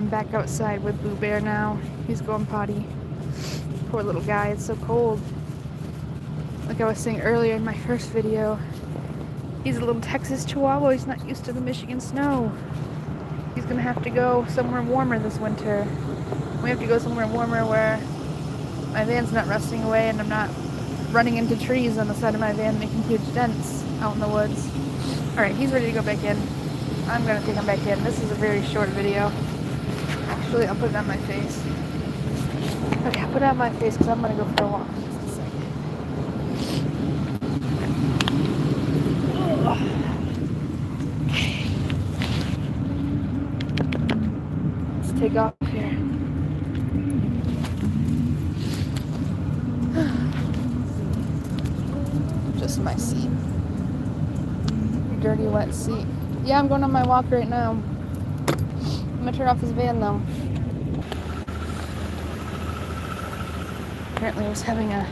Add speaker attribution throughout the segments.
Speaker 1: I'm back outside with Boo Bear now. He's going potty. Poor little guy, it's so cold. Like I was saying earlier in my first video, he's a little Texas Chihuahua. He's not used to the Michigan snow. He's gonna have to go somewhere warmer this winter. We have to go somewhere warmer where my van's not rusting away and I'm not running into trees on the side of my van making huge dents out in the woods. Alright, he's ready to go back in. I'm gonna take him back in. This is a very short video. Actually, I'll put it on my face. Okay, I'll put it on my face because I'm gonna go for a walk. Just a second. Okay. Let's take off here. Just my seat. Dirty, wet seat. Yeah, I'm going on my walk right now. I'm gonna turn off his van though. Apparently I was having a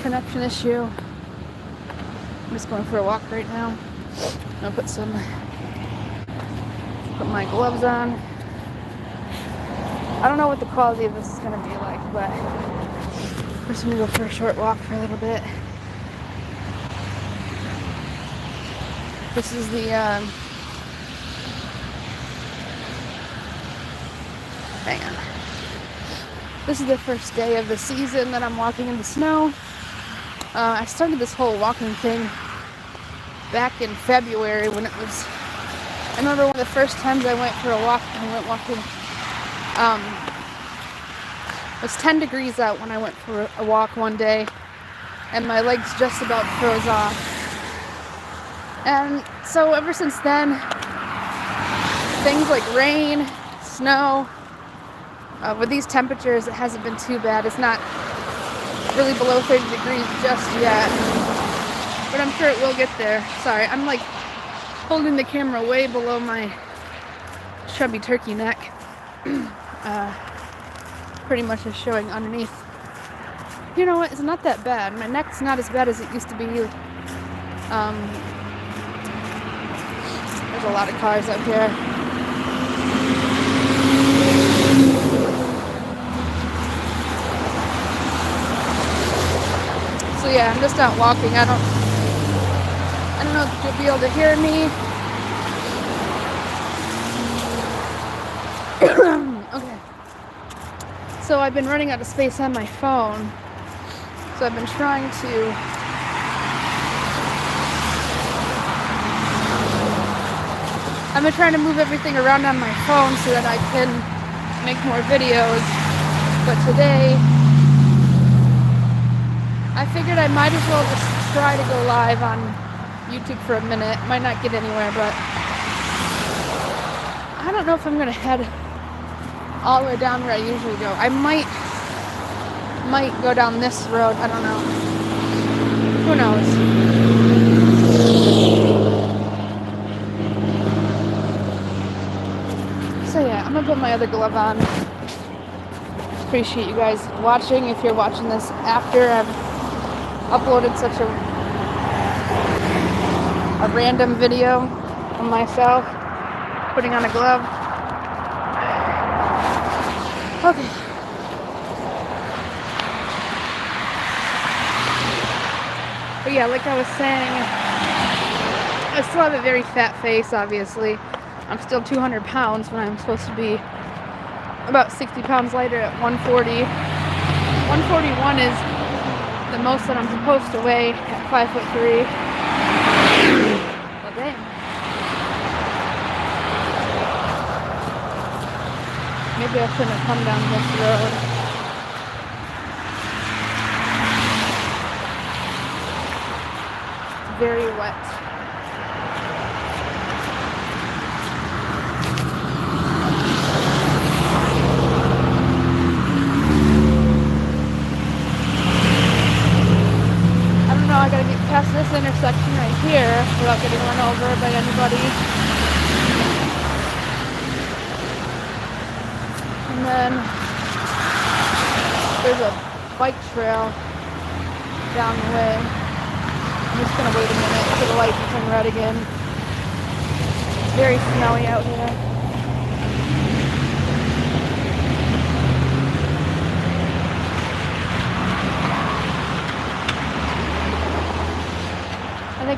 Speaker 1: connection issue. I'm just going for a walk right now. I'm gonna put my gloves on. I don't know what the quality of this is gonna be like, but I'm just gonna go for a short walk for a little bit. This is the hang on. This is the first day of the season that I'm walking in the snow. I started this whole walking thing back in February when it was, I remember one of the first times I went for a walk, I went walking, it was 10 degrees out when I went for a walk one day, and my legs just about froze off. And so ever since then, things like rain, snow, with these temperatures, it hasn't been too bad. It's not really below 30 degrees just yet, but I'm sure it will get there. Sorry, I'm like holding the camera way below my chubby turkey neck. Pretty much is showing underneath. You know what? It's not that bad. My neck's not as bad as it used to be. There's a lot of cars up here. So yeah, I'm just out walking. I don't know if you'll be able to hear me. Okay. So I've been running out of space on my phone. So I've been trying to move everything around on my phone so that I can make more videos. But today, I figured I might as well just try to go live on YouTube for a minute. Might not get anywhere, but I don't know if I'm gonna head all the way down where I usually go. I might go down this road. I don't know. Who knows? So yeah, I'm gonna put my other glove on. Appreciate you guys watching. If you're watching this after I've uploaded such a random video of myself putting on a glove. Okay. But yeah, like I was saying, I still have a very fat face, obviously. I'm still 200 pounds when I'm supposed to be about 60 pounds lighter at 140. 141 is the most that I'm supposed to weigh at 5'3". Well, dang. Maybe I shouldn't have come down this road. It's very wet. I gotta get past this intersection right here without getting run over by anybody. And then there's a bike trail down the way. I'm just gonna wait a minute for the light to turn red again. It's very snowy out here.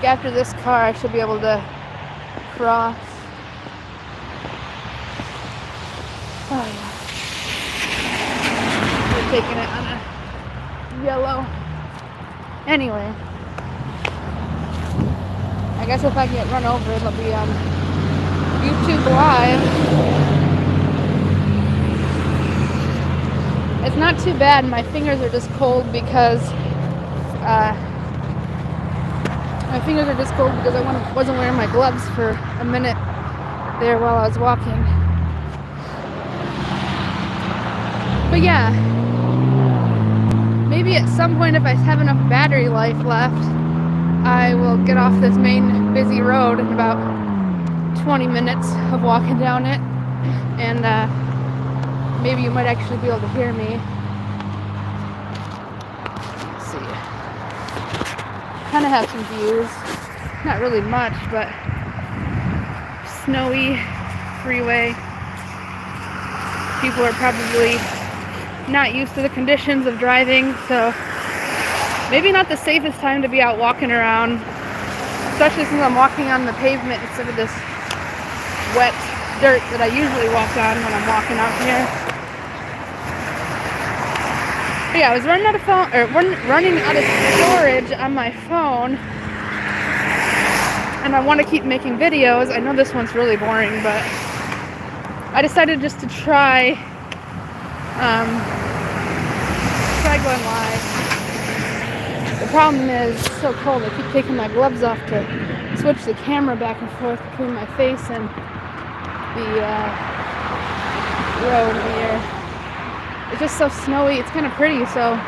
Speaker 1: after this car, I should be able to cross. Oh yeah. We're taking it on a yellow. Anyway, I guess if I get run over, it'll be on YouTube Live. It's not too bad. My fingers are just cold because I wasn't wearing my gloves for a minute there while I was walking. But yeah, maybe at some point if I have enough battery life left, I will get off this main busy road in about 20 minutes of walking down it, and maybe you might actually be able to hear me. Let's see. Kind of have some views. Not really much, but snowy freeway. People are probably not used to the conditions of driving, so maybe not the safest time to be out walking around, especially since I'm walking on the pavement instead of this wet dirt that I usually walk on when I'm walking out here. But yeah, I was running out of storage on my phone, and I want to keep making videos. I know this one's really boring, but I decided just to try going live. The problem is it's so cold. I keep taking my gloves off to switch the camera back and forth between my face and the road here. It's just so snowy. It's kind of pretty, so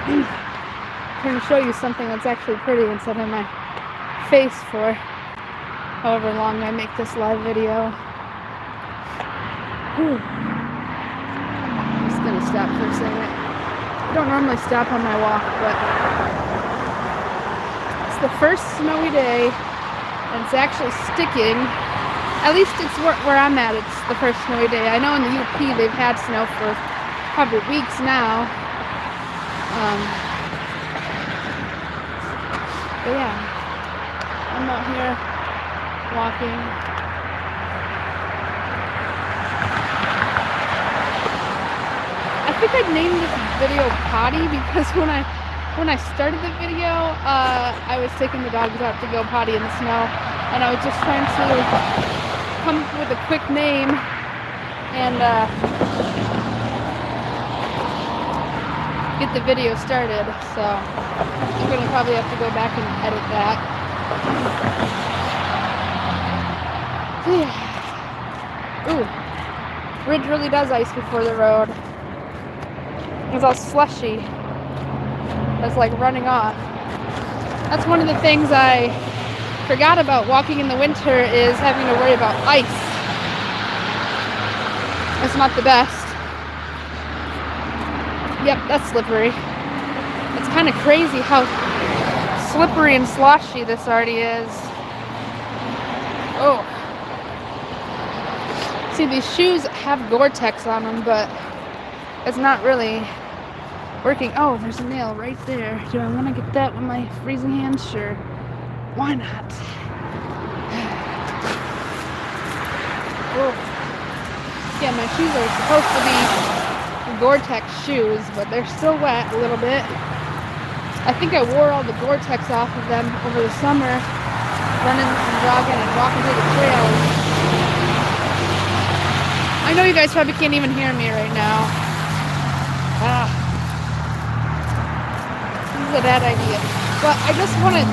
Speaker 1: I'm trying to show you something that's actually pretty instead of my face for however long I make this live video. Whew. I'm just gonna stop for a second. I don't normally stop on my walk, but it's the first snowy day, and it's actually sticking. At least it's where I'm at. It's the first snowy day. I know in the UP they've had snow for probably weeks now. But yeah, I'm out here walking. I think I named this video Potty because when I started the video, I was taking the dogs out to go potty in the snow, and I was just trying to come up with a quick name and get the video started. So I'm gonna probably have to go back and edit that. Ooh, bridge really does ice before the road. It's all slushy. It's like running off. That's one of the things I forgot about walking in the winter, is having to worry about ice. It's not the best. Yep, that's slippery. It's kind of crazy how slippery and sloshy this already is. Oh. See, these shoes have Gore-Tex on them, but it's not really working. Oh, there's a nail right there. Do I want to get that with my freezing hands? Sure. Why not? Oh. Yeah, my shoes are supposed to be Gore-Tex shoes, but they're still wet a little bit. I think I wore all the Gore-Tex off of them over the summer, running and jogging and walking through the trails. I know you guys probably can't even hear me right now. This is a bad idea. But I just want to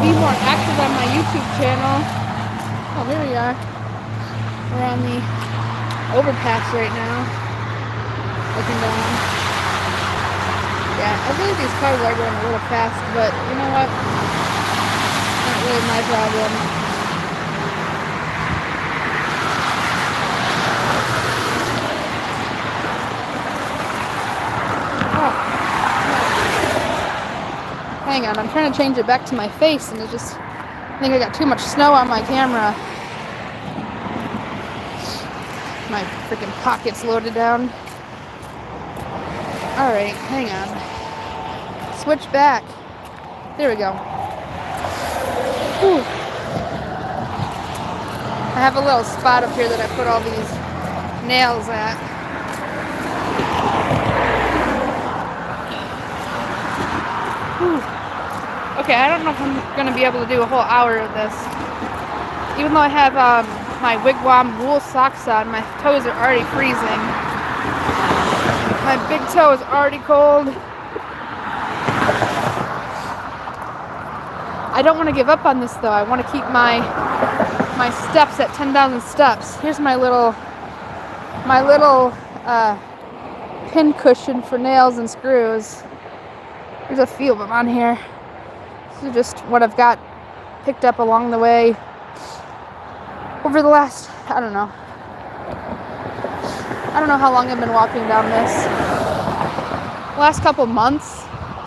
Speaker 1: be more active on my YouTube channel. Oh, here we are. We're on the overpass right now. Looking down. Yeah, I believe these cars are going a little fast, but you know what? Not really my problem. Hang on, I'm trying to change it back to my face, and I think I got too much snow on my camera. My freaking pocket's loaded down. Alright, hang on. Switch back. There we go. Whew. I have a little spot up here that I put all these nails at. Whew. Okay, I don't know if I'm going to be able to do a whole hour of this. Even though I have my wigwam wool socks on, my toes are already freezing. My big toe is already cold. I don't want to give up on this though. I want to keep my steps at 10,000 steps. Here's my little pin cushion for nails and screws. There's a few of them on here. This is just what I've got picked up along the way over the last, I don't know how long I've been walking down this. Last couple months,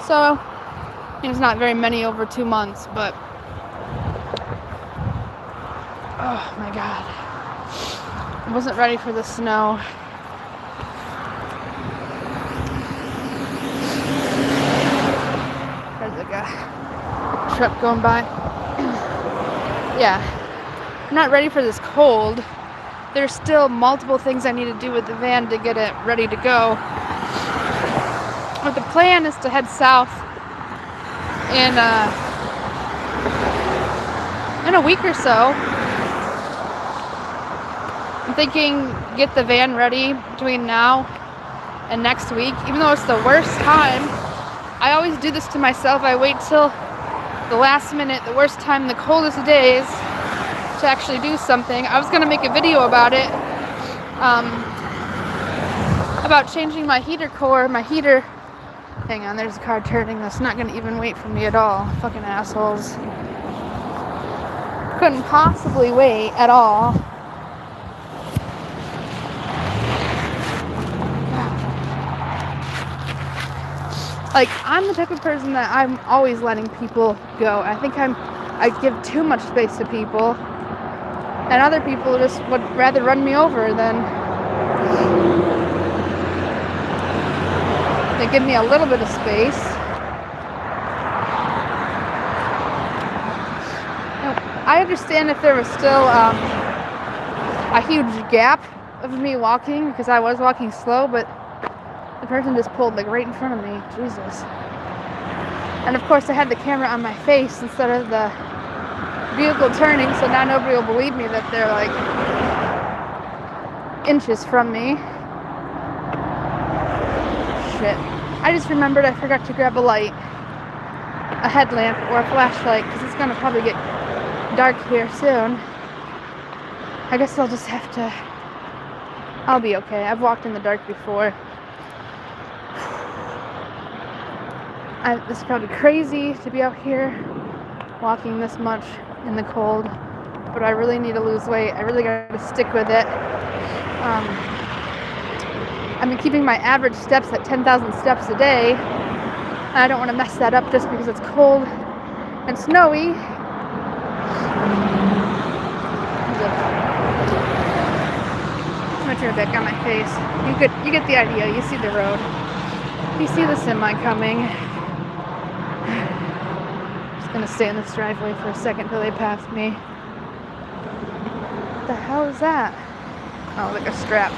Speaker 1: so it's not very many over 2 months, but oh my god, I wasn't ready for the snow. There's like a truck going by. Yeah, I'm not ready for this cold. There's still multiple things I need to do with the van to get it ready to go. But the plan is to head south in a week or so. I'm thinking get the van ready between now and next week, even though it's the worst time. I always do this to myself. I wait till the last minute, the worst time, the coldest days, to actually do something. I was going to make a video about it, about changing my heater core, my heater. Hang on, there's a car turning. That's not going to even wait for me at all. Fucking assholes. Couldn't possibly wait at all. Like, I'm the type of person that I'm always letting people go. I think I give too much space to people. And other people just would rather run me over than they give me a little bit of space. Now, I understand if there was still a huge gap of me walking, because I was walking slow, but the person just pulled like right in front of me. Jesus. And of course I had the camera on my face instead of the vehicle turning, so now nobody will believe me that they're like inches from me. Shit. I just remembered I forgot to grab a light, a headlamp or a flashlight, because it's gonna probably get dark here soon. I guess I'll just have to, I'll be okay. I've walked in the dark before. This is probably crazy to be out here walking this much in the cold, but I really need to lose weight. I really gotta stick with it. I've been keeping my average steps at 10,000 steps a day. I don't want to mess that up just because it's cold and snowy. I'm gonna turn back on my face. You get the idea. You see the road. You see the semi coming. Just gonna stay in this driveway for a second till they pass me. What the hell is that? Oh, like a strap.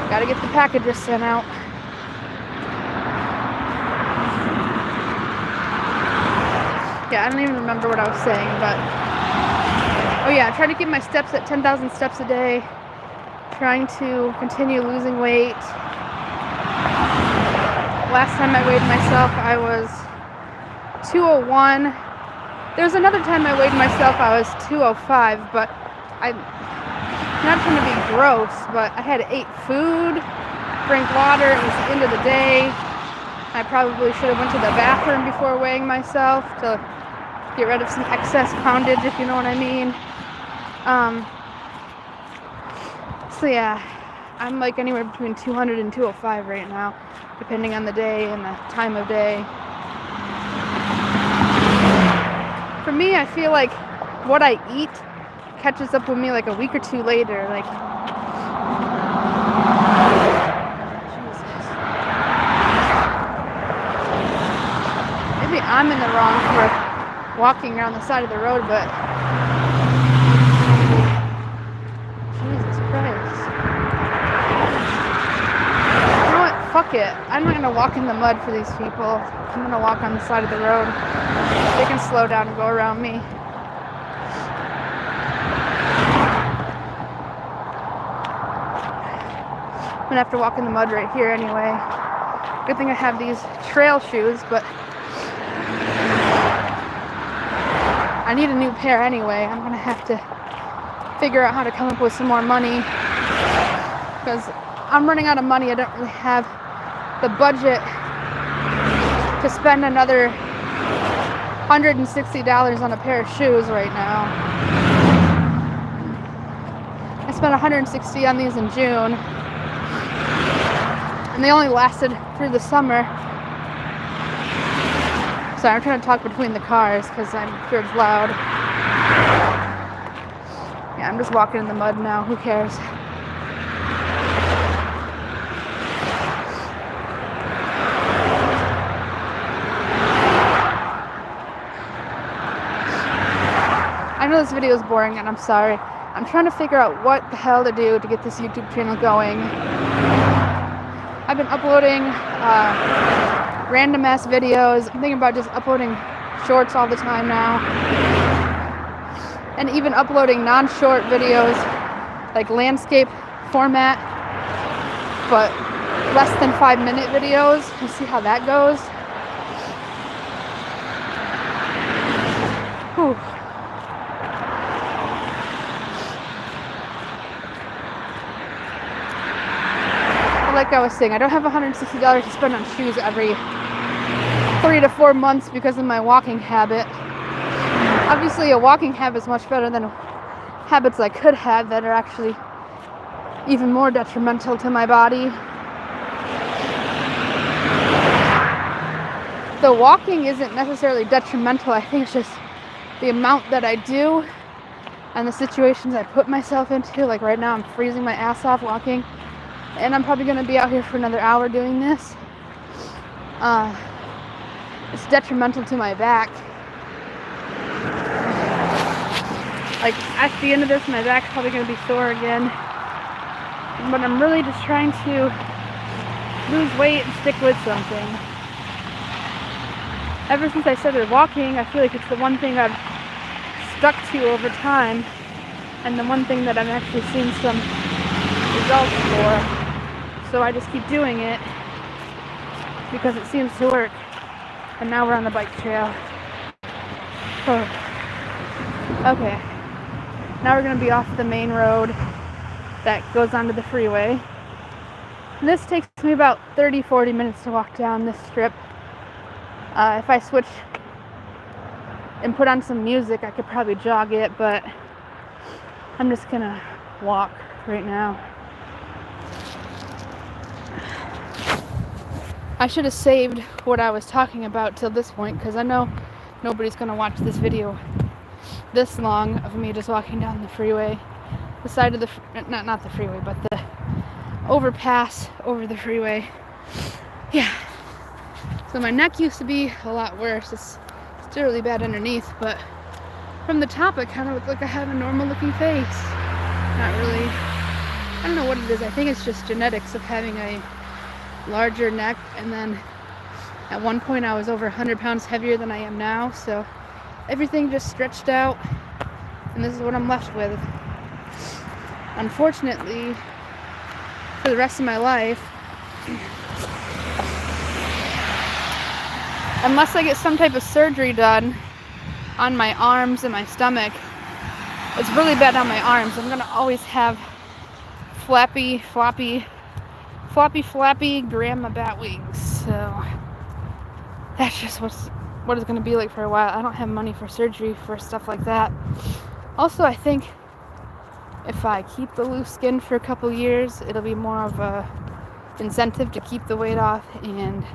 Speaker 1: Gotta get the packages sent out. Yeah, I don't even remember what I was saying, but oh yeah, trying to keep my steps at 10,000 steps a day. Trying to continue losing weight. Last time I weighed myself, I was 201. There was another time I weighed myself, I was 205, but I'm not trying to be gross, but I had to eat food, drink water. It was the end of the day. I probably should have went to the bathroom before weighing myself to get rid of some excess poundage, if you know what I mean. So yeah, I'm like anywhere between 200 and 205 right now, depending on the day and the time of day. For me, I feel like what I eat catches up with me like a week or two later. Like, Jesus. I'm in the wrong for walking around the side of the road, but Jesus Christ. You know what? Fuck it. I'm not gonna walk in the mud for these people. I'm gonna walk on the side of the road. They can slow down and go around me. I'm gonna have to walk in the mud right here anyway. Good thing I have these trail shoes, but I need a new pair anyway. I'm gonna have to figure out how to come up with some more money because I'm running out of money. I don't really have the budget to spend another $160 on a pair of shoes right now. I spent $160 on these in June, and they only lasted through the summer. Sorry, I'm trying to talk between the cars because I'm sure it's loud. Yeah, I'm just walking in the mud now. Who cares? I know this video is boring and I'm sorry. I'm trying to figure out what the hell to do to get this YouTube channel going. I've been uploading random ass videos. I'm thinking about just uploading shorts all the time now. And even uploading non-short videos, like landscape format, but less than 5-minute videos. We'll see how that goes. Whew. Like I was saying, I don't have $160 to spend on shoes every 3 to 4 months because of my walking habit. Obviously, a walking habit is much better than habits I could have that are actually even more detrimental to my body. The walking isn't necessarily detrimental. I think it's just the amount that I do and the situations I put myself into. Like right now, I'm freezing my ass off walking. And I'm probably going to be out here for another hour doing this. It's detrimental to my back. Like, at the end of this, my back's probably going to be sore again. But I'm really just trying to lose weight and stick with something. Ever since I started walking, I feel like it's the one thing I've stuck to over time. And the one thing that I'm actually seeing some results for. So I just keep doing it because it seems to work. And now we're on the bike trail. Oh. Okay. Now we're going to be off the main road that goes onto the freeway. And this takes me about 30-40 minutes to walk down this strip. If I switch and put on some music, I could probably jog it, but I'm just going to walk right now. I should have saved what I was talking about till this point because I know nobody's going to watch this video this long of me just walking down the freeway. The side of the, not the freeway, but the overpass over the freeway. Yeah. So my neck used to be a lot worse. It's still really bad underneath, but from the top I kind of look like I have a normal looking face. Not really. I don't know what it is. I think it's just genetics of having a larger neck, and then at one point I was over 100 pounds heavier than I am now, so everything just stretched out, and this is what I'm left with. Unfortunately, for the rest of my life, unless I get some type of surgery done on my arms and my stomach, it's really bad on my arms. I'm gonna always have floppy grandma bat wings. So that's just what it's going to be like for a while. I don't have money for surgery for stuff like that. Also, I think if I keep the loose skin for a couple years, it'll be more of a incentive to keep the weight off and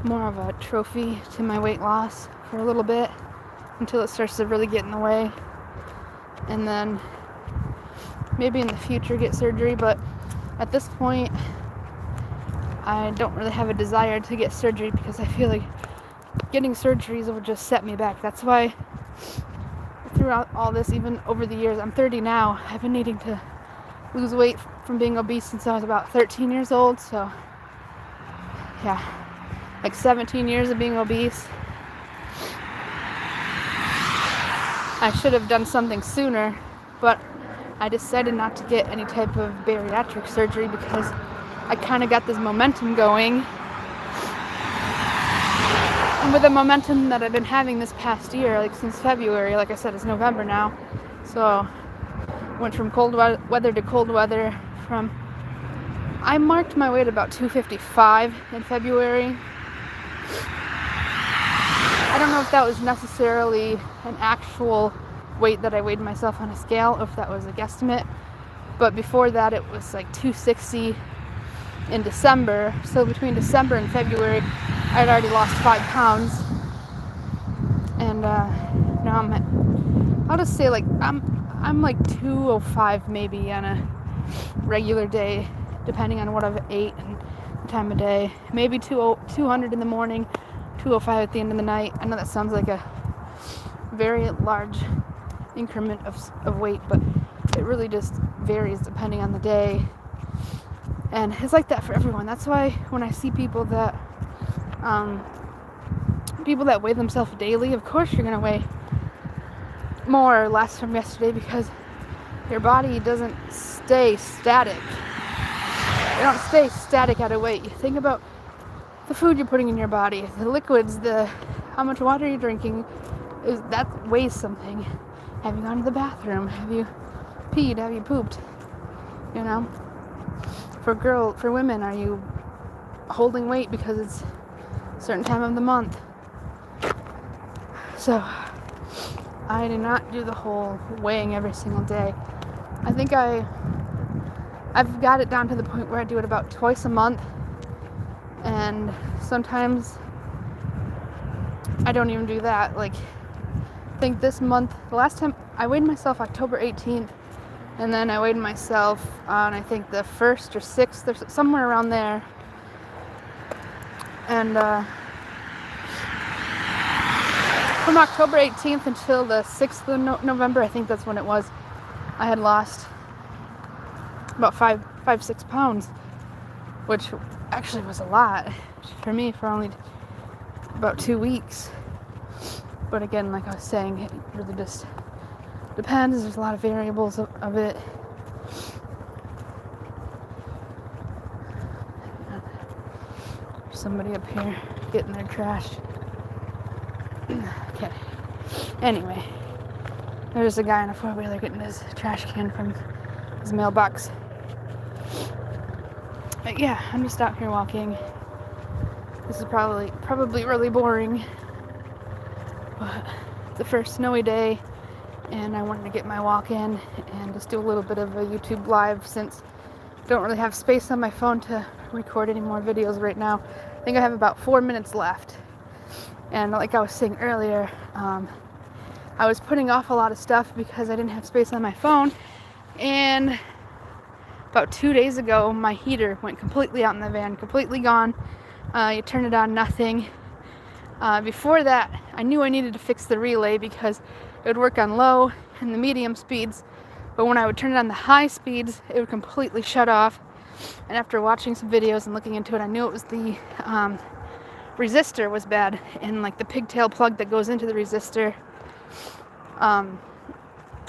Speaker 1: more of a trophy to my weight loss for a little bit until it starts to really get in the way. And then maybe in the future get surgery, but at this point I don't really have a desire to get surgery because I feel like getting surgeries would just set me back. That's why throughout all this, even over the years, I'm 30 now, I've been needing to lose weight from being obese since I was about 13 years old. So yeah, like 17 years of being obese. I should have done something sooner, but I decided not to get any type of bariatric surgery because I kind of got this momentum going. And with the momentum that I've been having this past year, like since February, like I said, it's November now. So went from cold weather to cold weather. I marked my weight about 255 in February. I don't know if that was necessarily an actual weight that I weighed myself on a scale, or if that was a guesstimate. But before that, it was like 260 in December. So between December and February, I had already lost 5 pounds. And now I'll just say like I'm like 205 maybe on a regular day, depending on what I've ate and the time of day. Maybe 200 in the morning, 205 at the end of the night. I know that sounds like a very large increment of weight, but it really just varies depending on the day. And it's like that for everyone. That's why when I see people that weigh themselves daily, of course you're going to weigh more or less from yesterday because your body doesn't stay static. You don't stay static at a weight. You think about the food you're putting in your body, the liquids, how much water you're drinking. That weighs something. Have you gone to the bathroom? Have you peed? Have you pooped? You know? For women, are you holding weight because it's a certain time of the month? So I do not do the whole weighing every single day. I think I've got it down to the point where I do it about twice a month, and sometimes I don't even do that. Like, I think this month, the last time I weighed myself October 18th, and then I weighed myself on, I think, the 1st or 6th, or somewhere around there. And from October 18th until the 6th of November, I think that's when it was, I had lost about 6 pounds, which actually was a lot for me for only about 2 weeks. But again, like I was saying, it really just depends. There's a lot of variables of it. There's somebody up here getting their trash. Okay. Anyway, there's a guy in a four-wheeler getting his trash can from his mailbox. But yeah, I'm just out here walking. This is probably really boring, but it's the first snowy day, and I wanted to get my walk in and just do a little bit of a YouTube live since I don't really have space on my phone to record any more videos right now. I think I have about 4 minutes left. And like I was saying earlier, I was putting off a lot of stuff because I didn't have space on my phone. And about 2 days ago, my heater went completely out in the van, completely gone. You turn it on, nothing. Before that, I knew I needed to fix the relay because it would work on low and the medium speeds. But when I would turn it on the high speeds, it would completely shut off. And after watching some videos and looking into it, I knew it was the resistor was bad, and like the pigtail plug that goes into the resistor. I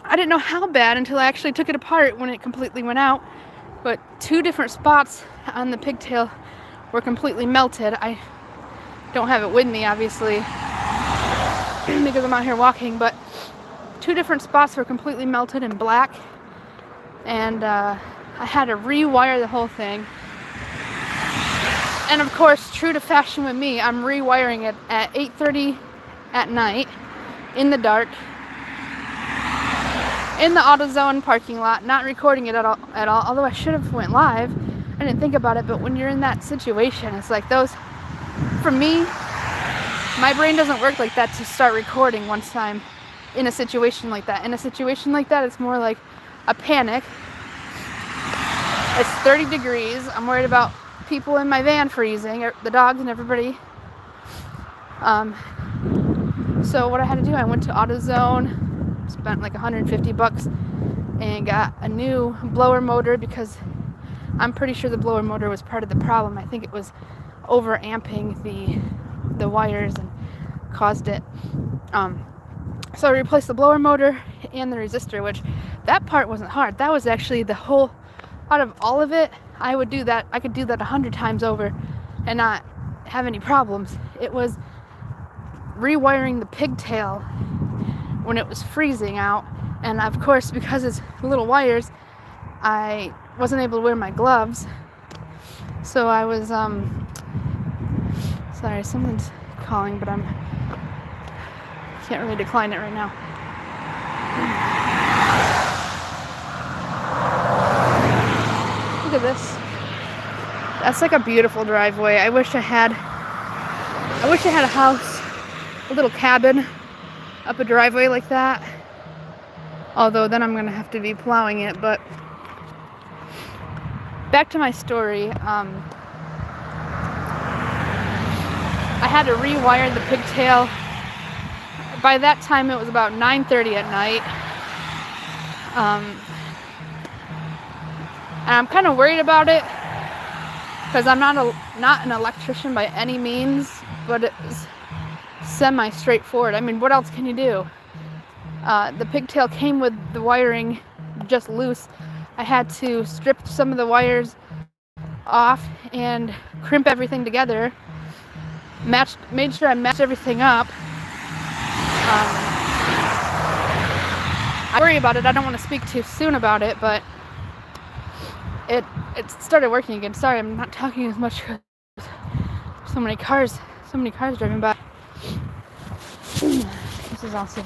Speaker 1: didn't know how bad until I actually took it apart when it completely went out, but 2 different spots on the pigtail were completely melted. I don't have it with me, obviously, because I'm out here walking, but 2 different spots were completely melted and black, and I had to rewire the whole thing. And of course, true to fashion with me, I'm rewiring it at 8:30 at night, in the dark, in the AutoZone parking lot, not recording it at all, although I should have went live. I didn't think about it, but when you're in that situation, it's like those, for me, my brain doesn't work like that to start recording once I'm in a situation like that. In a situation like that, it's more like a panic. It's 30 degrees. I'm worried about people in my van freezing, the dogs and everybody. So what I had to do, I went to AutoZone, spent like $150 and got a new blower motor because I'm pretty sure the blower motor was part of the problem. I think it was over amping the wires and caused it. So I replaced the blower motor and the resistor, which that part wasn't hard. That was actually the whole, out of all of it, I could do that 100 times over and not have any problems. It was rewiring the pigtail when it was freezing out, and of course, because it's little wires, I wasn't able to wear my gloves, so I was sorry, someone's calling, but can't really decline it right now. Look at this. That's like a beautiful driveway. I wish I had a house, a little cabin up a driveway like that. Although then I'm gonna have to be plowing it. But back to my story. I had to rewire the pigtail. By that time it was about 9:30 at night. And I'm kind of worried about it because I'm not an electrician by any means, but it's semi-straightforward. I mean, what else can you do? The pigtail came with the wiring just loose. I had to strip some of the wires off and crimp everything together. Made sure I matched everything up. I worry about it. I don't want to speak too soon about it, but it started working again. Sorry, I'm not talking as much because so many cars driving by. This is also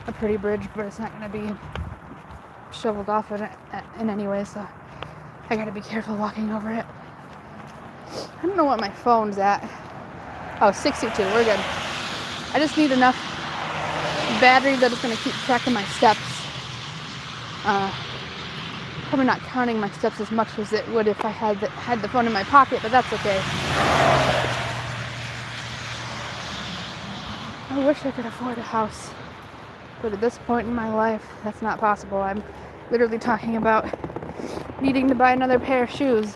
Speaker 1: a pretty bridge, but it's not going to be shoveled off in any way, so I got to be careful walking over it. I don't know what my phone's at. Oh, 62, we're good. I just need enough battery that it's going to keep track of my steps. Probably not counting my steps as much as it would if I had the phone in my pocket, but that's okay. I wish I could afford a house, but at this point in my life, that's not possible. I'm literally talking about needing to buy another pair of shoes.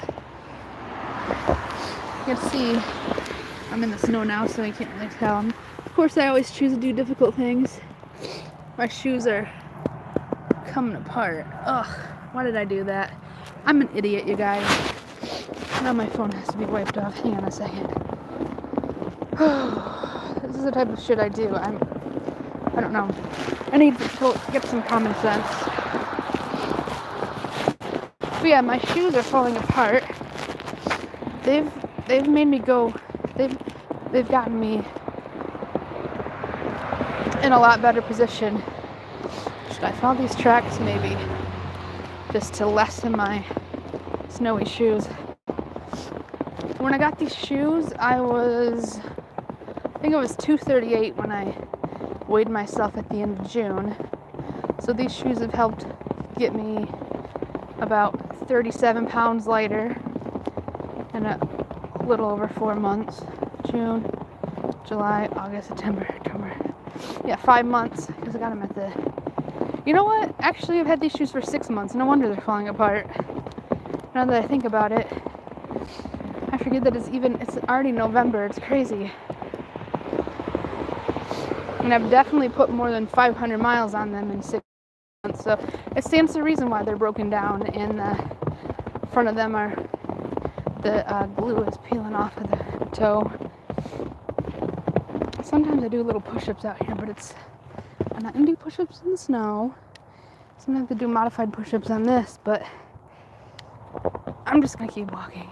Speaker 1: You can see I'm in the snow now, so I can't really tell. Of course, I always choose to do difficult things. My shoes are coming apart. Ugh, why did I do that? I'm an idiot, you guys. Now my phone has to be wiped off. Hang on a second. This is the type of shit I do. I don't know. I need to get some common sense. But yeah, my shoes are falling apart. They've made me go. They've gotten me in a lot better position. Should I follow these tracks? Maybe. Just to lessen my snowy shoes. When I got these shoes, I think it was 238 when I weighed myself at the end of June. So these shoes have helped get me about 37 pounds lighter in a little over 4 months. June, July, August, September, October. Yeah, 5 months, because I got them at the... You know what? Actually, I've had these shoes for 6 months. No wonder they're falling apart. Now that I think about it, I forget that it's already November. It's crazy. And I've definitely put more than 500 miles on them in 6 months. So it stands to reason why they're broken down, and the front of them are... The glue is peeling off of the toe. Sometimes I do little push-ups out here, but I'm not gonna do push-ups in the snow. Sometimes I do modified push-ups on this, but I'm just gonna keep walking.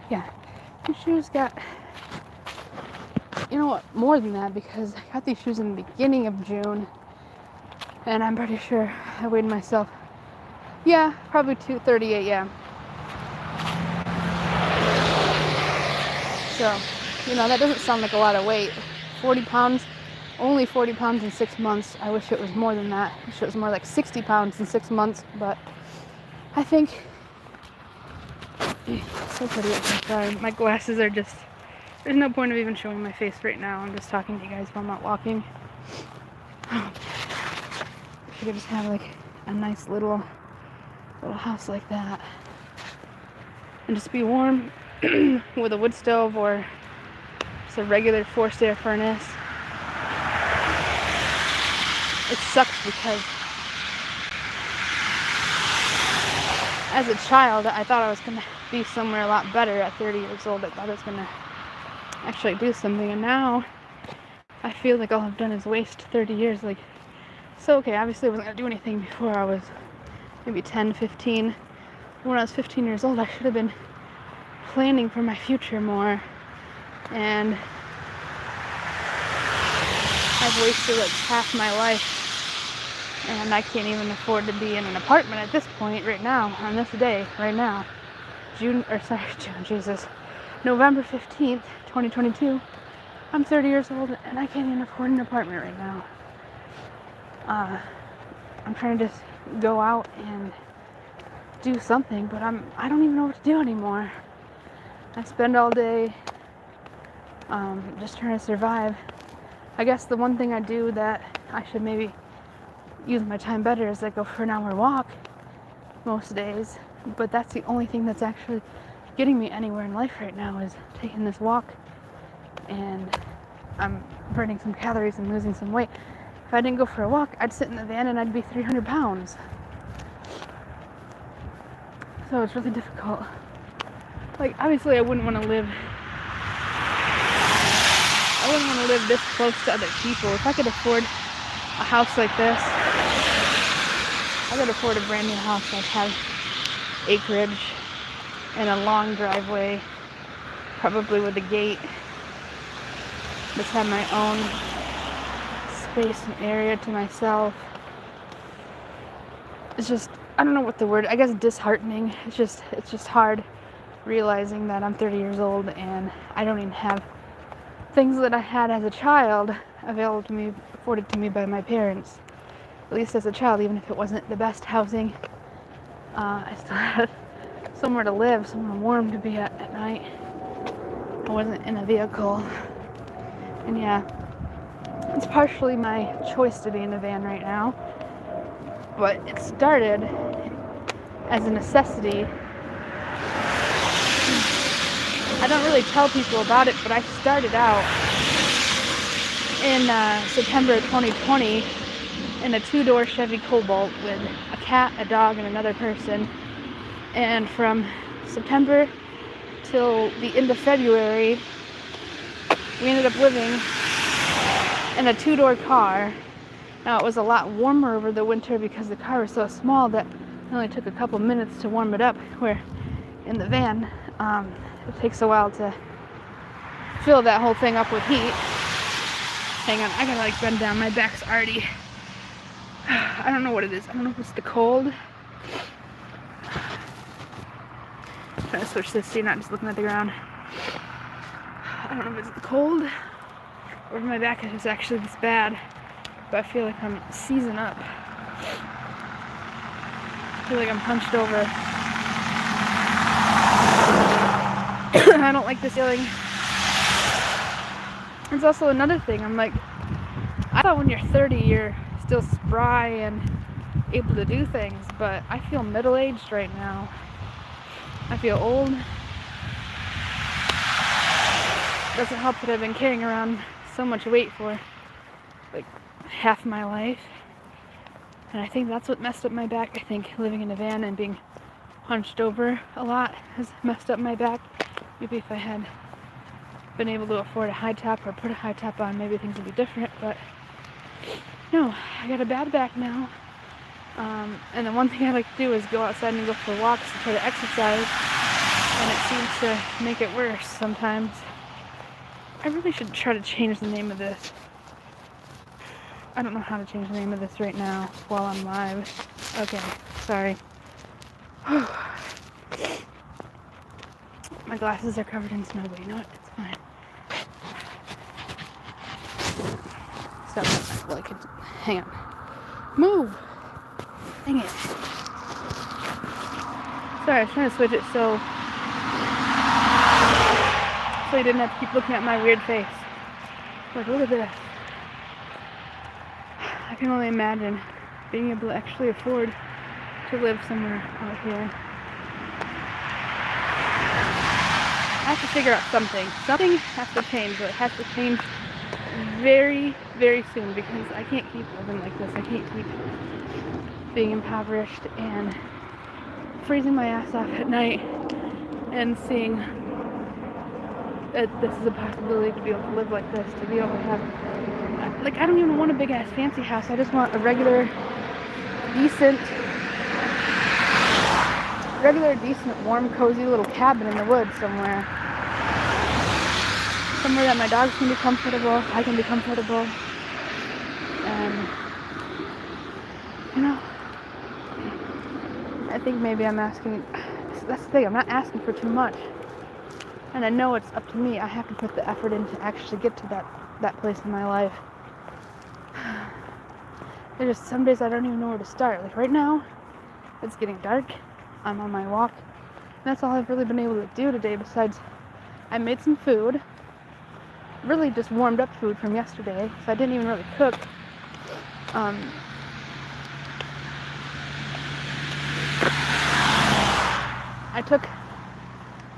Speaker 1: Yeah, these shoes got, you know what, more than that, because I got these shoes in the beginning of June, and I'm pretty sure I weighed myself. Yeah, probably 238, yeah. So, that doesn't sound like a lot of weight. 40 pounds, only 40 pounds in 6 months. I wish it was more than that. I wish it was more like 60 pounds in 6 months, but I think So pretty. I'm sorry. My glasses are just... There's no point of even showing my face right now. I'm just talking to you guys while I'm not walking. If I could just have like a nice little house like that. And just be warm with a wood stove or just a regular forced air furnace. It sucks because as a child, I thought I was going to be somewhere a lot better at 30 years old. I thought I was going to actually do something, and now I feel like all I've done is waste 30 years. Like, so okay, obviously I wasn't going to do anything before I was maybe 10, 15. When I was 15 years old, I should have been planning for my future more, and I've wasted like half my life, and I can't even afford to be in an apartment at this point right now, on this day, right now. November 15th, 2022. I'm 30 years old, and I can't even afford an apartment right now. I'm trying to just go out and do something, but I don't even know what to do anymore. I spend all day just trying to survive. I guess the one thing I do that I should maybe use my time better is I go for an hour walk most days, but that's the only thing that's actually getting me anywhere in life right now is taking this walk, and I'm burning some calories and losing some weight. If I didn't go for a walk, I'd sit in the van and I'd be 300 pounds. So it's really difficult. Like, obviously I wouldn't want to live this close to other people. If I could afford a house like this, I could afford a brand new house that has acreage and a long driveway, probably with a gate. Just have my own space and area to myself. It's just, I don't know what the word, I guess disheartening. It's just hard realizing that I'm 30 years old and I don't even have things that I had as a child available to me, afforded to me by my parents. At least as a child, even if it wasn't the best housing, I still had somewhere to live, somewhere warm to be at night. I wasn't in a vehicle. And yeah, it's partially my choice to be in a van right now, but it started as a necessity. I don't really tell people about it, but I started out in September of 2020 in a 2-door Chevy Cobalt with a cat, a dog, and another person. And from September till the end of February, we ended up living in a 2-door car. Now, it was a lot warmer over the winter because the car was so small that it only took a couple minutes to warm it up, where in the van, it takes a while to fill that whole thing up with heat. Hang on, I gotta like bend down, my back's already, I don't know what it is. I don't know if it's the cold. I'm trying to switch this so you're not just looking at the ground. I don't know if it's the cold or if my back is actually this bad, but I feel like I'm seizing up. I feel like I'm hunched over. I don't like this feeling. There's also another thing. I'm like, I thought when you're 30 you're still spry and able to do things, but I feel middle-aged right now. I feel old. Doesn't help that I've been carrying around so much weight for like half my life, and I think that's what messed up my back. I think living in a van and being hunched over a lot has messed up my back. Maybe if I had been able to afford a high top or put a high top on, maybe things would be different, but no, I got a bad back now. And the one thing I like to do is go outside and go for walks and try to exercise, and it seems to make it worse sometimes. I really should try to change the name of this. I don't know how to change the name of this right now while I'm live. Okay, sorry. My glasses are covered in snow, but you know what? It's fine. Stop. Well, I could. Hang on. Move! Dang it. Sorry, I was trying to switch it so so he didn't have to keep looking at my weird face. Like, look at this. I can only imagine being able to actually afford to live somewhere out here. I have to figure out something. Something has to change, but it has to change very, very soon, because I can't keep living like this. I can't keep being impoverished and freezing my ass off at night and seeing that this is a possibility to be able to live like this, to be able to have, like, I don't even want a big ass fancy house. I just want a regular, decent, warm, cozy little cabin in the woods somewhere. Somewhere that my dogs can be comfortable, I can be comfortable, and, you know, I think maybe I'm asking, that's the thing, I'm not asking for too much. And I know it's up to me. I have to put the effort in to actually get to that place in my life. There's just some days I don't even know where to start. Like right now, it's getting dark. I'm on my walk. And that's all I've really been able to do today, besides I made some food. Really just warmed up food from yesterday, so I didn't even really cook. I took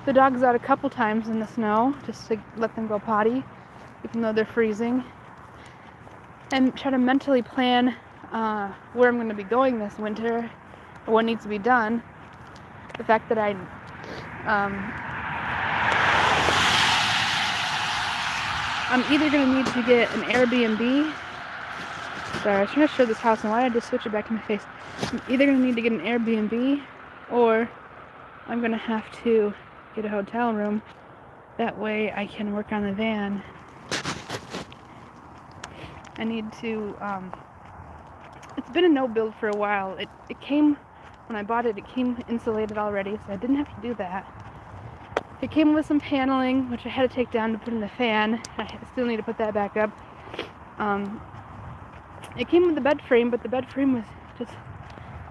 Speaker 1: the dogs out a couple times in the snow just to let them go potty, even though they're freezing, and try to mentally plan where I'm going to be going this winter, or what needs to be done. The fact that I'm either going to need to get an Airbnb. Sorry, I was trying to show this house, and why did I just switch it back to my face? I'm either going to need to get an Airbnb, or I'm going to have to get a hotel room. That way I can work on the van. I need to, it's been a no build for a while. It came, when I bought it, it came insulated already, so I didn't have to do that. It came with some paneling, which I had to take down to put in the fan. I still need to put that back up. It came with the bed frame, but the bed frame was just,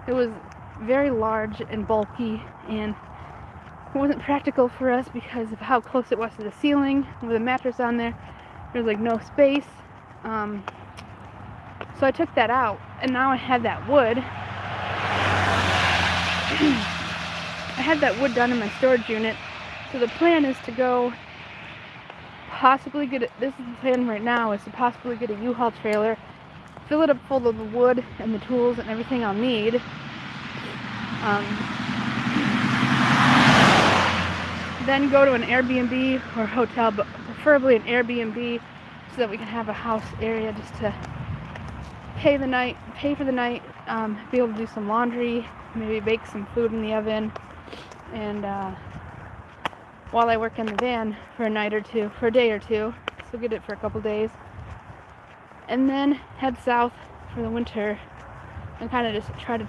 Speaker 1: it was very large and bulky, and it wasn't practical for us because of how close it was to the ceiling. With a mattress on there, there's like no space. So I took that out, and now I have that wood. I had that wood done in my storage unit. So the plan is to go possibly get it. This is the plan right now, is to possibly get a U-Haul trailer, fill it up full of the wood and the tools and everything I'll need. Then go to an Airbnb or hotel, but preferably an Airbnb, so that we can have a house area just to pay for the night, be able to do some laundry, maybe bake some food in the oven, and while I work in the van for a day or two, so get it for a couple days, and then head south for the winter and kind of just try to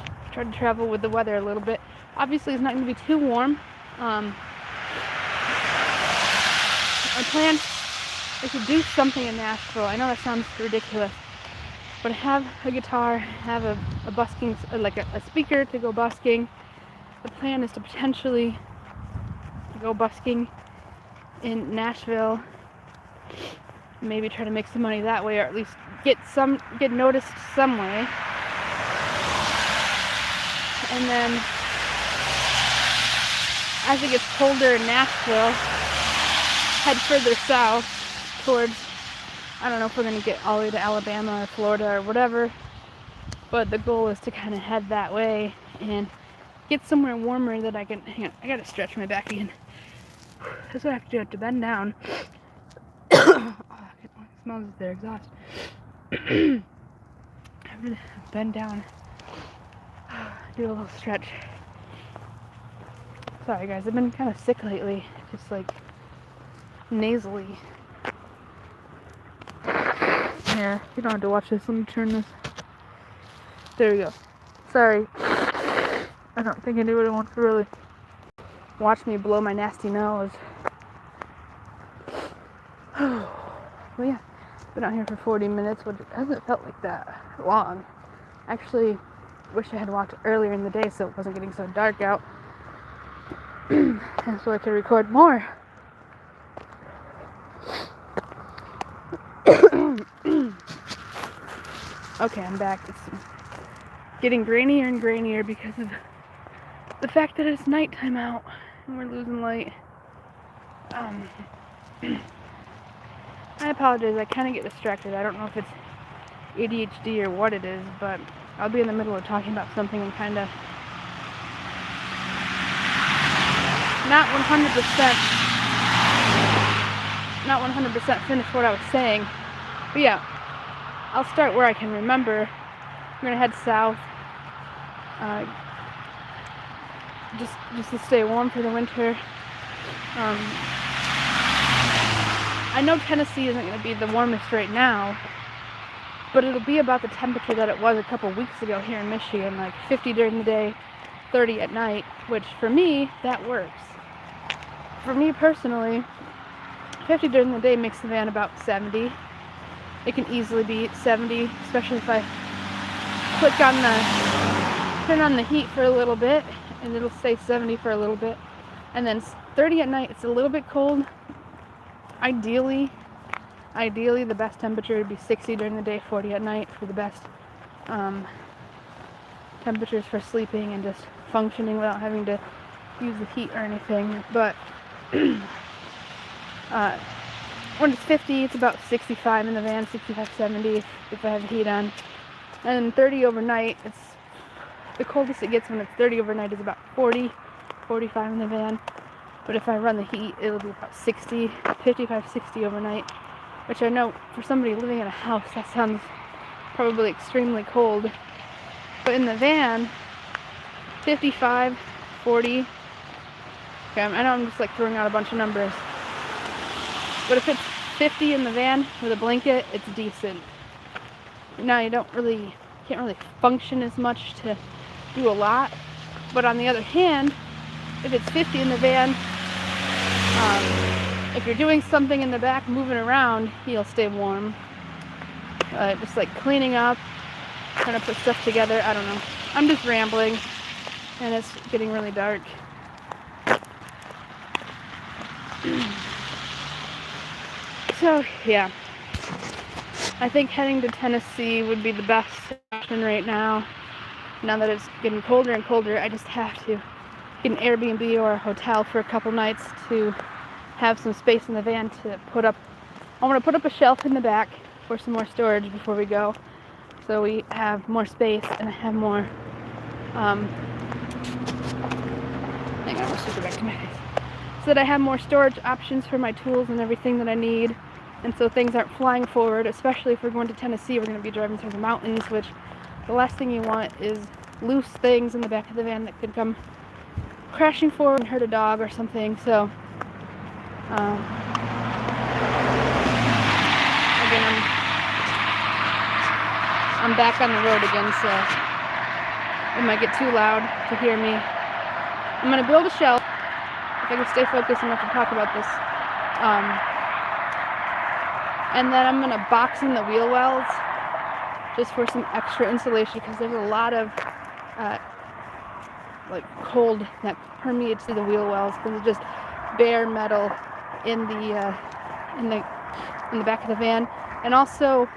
Speaker 1: travel with the weather a little bit. Obviously, it's not going to be too warm. My plan is to do something in Nashville. I know that sounds ridiculous, but have a guitar, have a busking, like a speaker to go busking. The plan is to potentially go busking in Nashville, maybe try to make some money that way, or at least get noticed some way. And then as it gets colder in Nashville, head further south towards, I don't know if we're going to get all the way to Alabama or Florida or whatever, but the goal is to kind of head that way and get somewhere warmer that I can, hang on, I got to stretch my back again. That's what I have to do, I have to bend down. Oh, it smells their exhaust. I have to bend down, do a little stretch. Sorry guys, I've been kind of sick lately, just like nasally. Yeah, you don't have to watch this. Let me turn this. There we go. Sorry. I don't think anybody wants to really watch me blow my nasty nose. Well, yeah, been out here for 40 minutes, which hasn't felt like that long. Actually, wish I had walked earlier in the day so it wasn't getting so dark out. And so I could record more. Okay, I'm back. It's getting grainier and grainier because of the fact that it's nighttime out and we're losing light. I apologize, I kind of get distracted. I don't know if it's ADHD or what it is, but I'll be in the middle of talking about something and kind of not 100% finish what I was saying. But yeah, I'll start where I can remember. I'm gonna head south, just to stay warm for the winter. I know Tennessee isn't going to be the warmest right now, but it'll be about the temperature that it was a couple weeks ago here in Michigan, like 50 during the day, 30 at night, which for me, that works. For me personally, 50 during the day makes the van about 70. It can easily be 70, especially if I turn on the heat for a little bit, and it'll stay 70 for a little bit. And then 30 at night, it's a little bit cold. Ideally, the best temperature would be 60 during the day, 40 at night for the best temperatures for sleeping and just functioning without having to use the heat or anything. But when it's 50, it's about 65 in the van, 65, 70 if I have the heat on. And then 30 overnight, it's the coldest it gets when it's 30 overnight is about 40, 45 in the van. But if I run the heat, it'll be about 60, 55, 60 overnight, which I know for somebody living in a house, that sounds probably extremely cold. But in the van, 55, 40, okay, I know I'm just like throwing out a bunch of numbers. But if it's 50 in the van with a blanket, it's decent. Now you can't really function as much to do a lot. But on the other hand, if it's 50 in the van, if you're doing something in the back, moving around, you'll stay warm. Just like cleaning up, trying to put stuff together. I don't know. I'm just rambling, and it's getting really dark. So, yeah. I think heading to Tennessee would be the best option right now. Now that it's getting colder and colder, I just have to get an Airbnb or a hotel for a couple nights to have some space in the van to put up. I want to put up a shelf in the back for some more storage before we go, so we have more space and I have more hang on, I'll switch it back to my face, so that I have more storage options for my tools and everything that I need, and so things aren't flying forward. Especially if we're going to Tennessee, we're going to be driving through the mountains, which the last thing you want is loose things in the back of the van that could come crashing forward and hurt a dog or something. So again, I'm back on the road again, so it might get too loud to hear me. I'm going to build a shelf, if I can stay focused enough to talk about this, and then I'm going to box in the wheel wells just for some extra insulation, because there's a lot of like cold that permeates through the wheel wells because it's just bare metal in the back of the van. And also,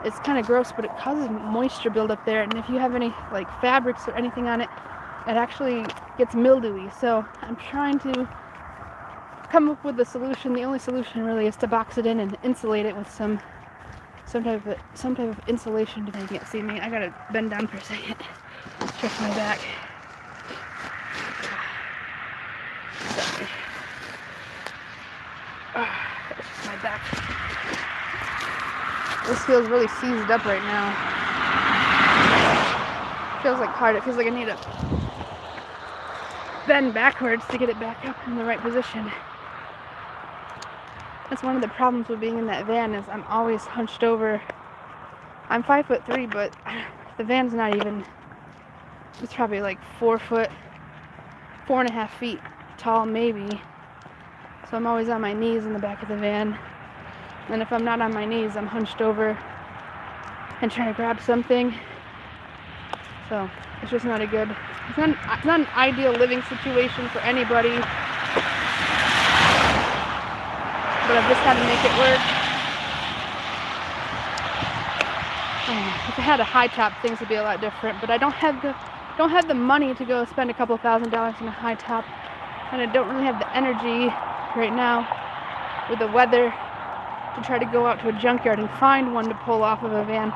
Speaker 1: it's kind of gross, but it causes moisture buildup there, and if you have any like fabrics or anything on it, it actually gets mildewy. So I'm trying to come up with a solution. The only solution really is to box it in and insulate it with some type of insulation to make it. See me? I gotta bend down for a second. Stretch my back. Sorry. That's just my back. This feels really seized up right now. Feels like hard. It feels like I need to bend backwards to get it back up in the right position. That's one of the problems with being in that van, is I'm always hunched over. I'm 5'3", but the van's not even, it's probably like 4.5 feet tall maybe. So I'm always on my knees in the back of the van. And if I'm not on my knees, I'm hunched over and trying to grab something. So it's just not it's not an ideal living situation for anybody. But I've just had to make it work. If I had a high top, things would be a lot different. But I don't have the money to go spend a couple $1,000s on a high top, and I don't really have the energy right now with the weather to try to go out to a junkyard and find one to pull off of a van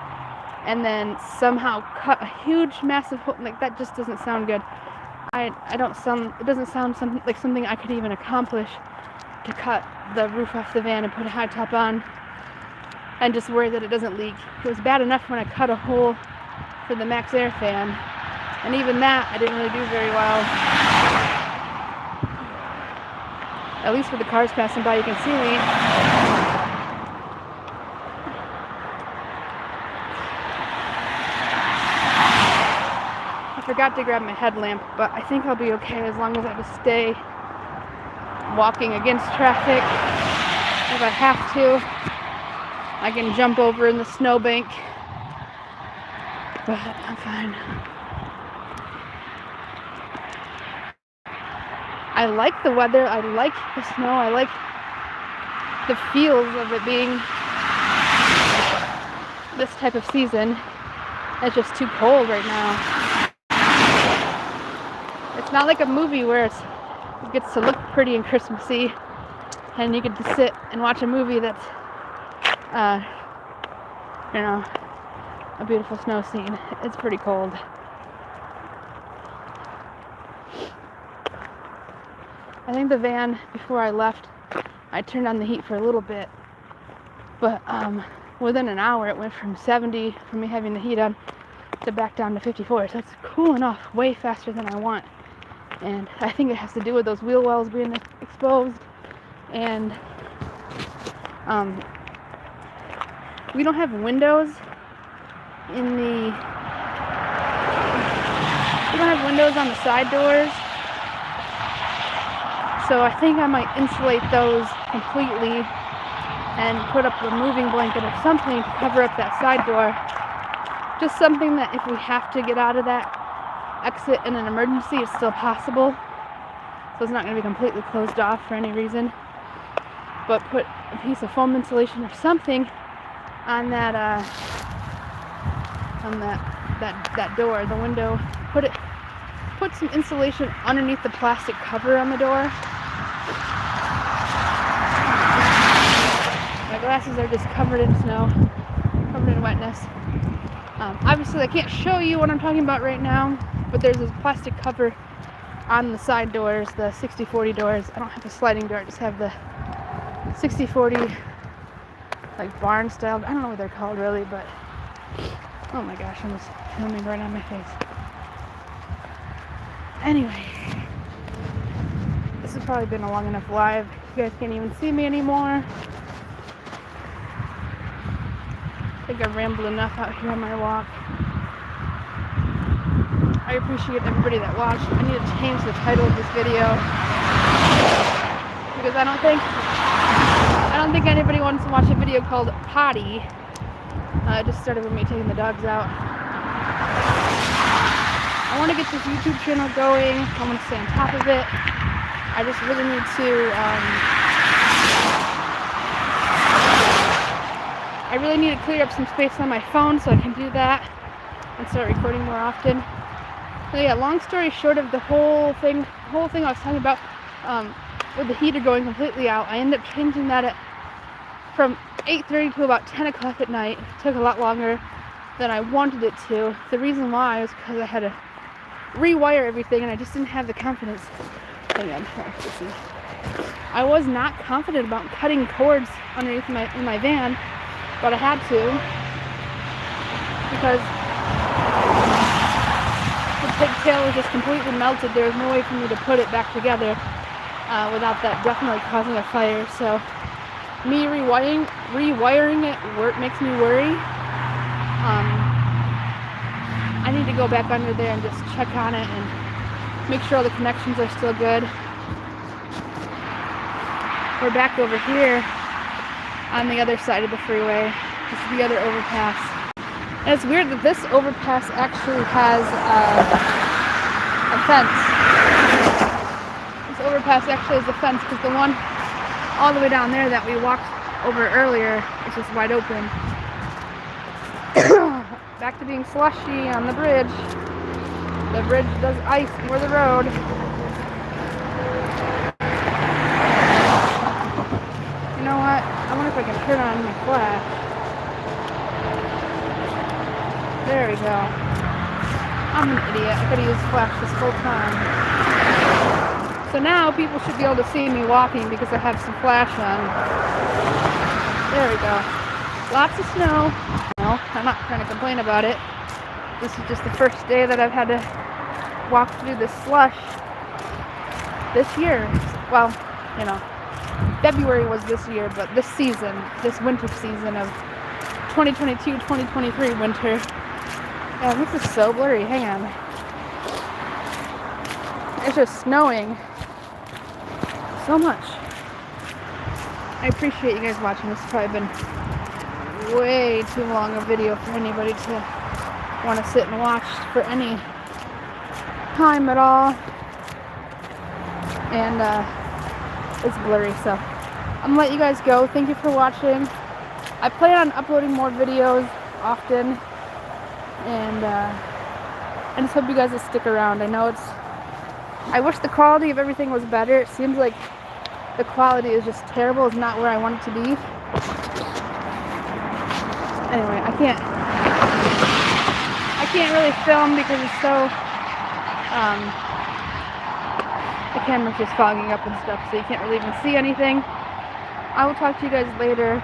Speaker 1: and then somehow cut a huge massive hole. Like, that just doesn't sound good. It doesn't sound like something I could even accomplish, to cut the roof off the van and put a high top on and just worry that it doesn't leak. It was bad enough when I cut a hole for the Max Air fan, and even that I didn't really do very well. At least for the cars passing by, you can see me. I forgot to grab my headlamp, but I think I'll be okay as long as I just stay walking against traffic. If I have to, I can jump over in the snowbank, but I'm fine. I like the weather, I like the snow, I like the feels of it being this type of season. It's just too cold right now. It's not like a movie where it gets to look pretty and Christmassy and you get to sit and watch a movie that's a beautiful snow scene. It's pretty cold. I think the van, before I left, I turned on the heat for a little bit, but within an hour it went from 70 from me having the heat on to back down to 54, so it's cooling off way faster than I want. And I think it has to do with those wheel wells being exposed, and we don't have windows on the side doors, so I think I might insulate those completely and put up a moving blanket or something to cover up that side door. Just something that if we have to get out of that exit in an emergency, it's still possible. So it's not going to be completely closed off for any reason. But put a piece of foam insulation or something on that door, the window. Put some insulation underneath the plastic cover on the door. My glasses are just covered in snow, covered in wetness. Obviously I can't show you what I'm talking about right now, but there's this plastic cover on the side doors, the 60/40 doors. I don't have a sliding door, I just have the 60/40 like barn style. I don't know what they're called really, but oh my gosh, I'm just filming right on my face. Anyway, this has probably been a long enough live. You guys can't even see me anymore. I think I've rambled enough out here on my walk. I appreciate everybody that watched. I need to change the title of this video because I don't think anybody wants to watch a video called Potty. It just started with me taking the dogs out. I want to get this YouTube channel going. I want to stay on top of it. I just really need to clear up some space on my phone so I can do that and start recording more often. So yeah, long story short of the whole thing I was talking about with the heater going completely out, I ended up changing that from 8:30 to about 10 o'clock at night. It took a lot longer than I wanted it to. The reason why was because I had to rewire everything and I just didn't have the confidence. Hang on, I was not confident about cutting cords underneath in my van, but I had to because the pigtail was just completely melted. There was no way for me to put it back together without that definitely causing a fire. So me rewiring it makes me worry. I need to go back under there and just check on it and make sure all the connections are still good. We're back over here on the other side of the freeway. This is the other overpass. And it's weird that this overpass actually has a fence. This overpass actually has a fence because the one all the way down there that we walked over earlier is just wide open. back to being slushy on the bridge. The bridge does ice for the road. You know what? I wonder if I can turn on my flash. There we go. I'm an idiot. I could have used flash this whole time. So now people should be able to see me walking because I have some flash on. There we go. Lots of snow. No, I'm not trying to complain about it. This is just the first day that I've had to walk through this slush this year. Well, you know, February was this year, but this season, this winter season of 2022-2023 winter. Yeah, this is so blurry. Hang on. It's just snowing so much. I appreciate you guys watching. This has probably been way too long a video for anybody to want to sit and watch for any time at all. And it's blurry, so I'm gonna let you guys go. Thank you for watching. I plan on uploading more videos often, and I just hope you guys will stick around. I wish the quality of everything was better. It seems like the quality is just terrible. It's not where I want it to be. Anyway, I can't really film because it's so the camera's just fogging up and stuff, so you can't really even see anything. I will talk to you guys later,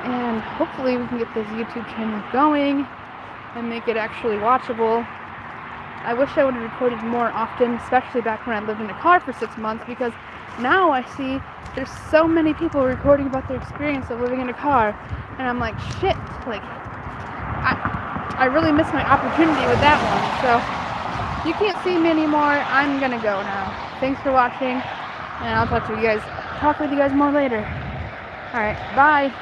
Speaker 1: and hopefully we can get this YouTube channel going and make it actually watchable. I wish I would have recorded more often, especially back when I lived in a car for 6 months, because now I see there's so many people recording about their experience of living in a car, and I'm like, shit, like, I really missed my opportunity with that one. So you can't see me anymore. I'm gonna go now. Thanks for watching, and I'll talk with you guys more later. Alright, bye.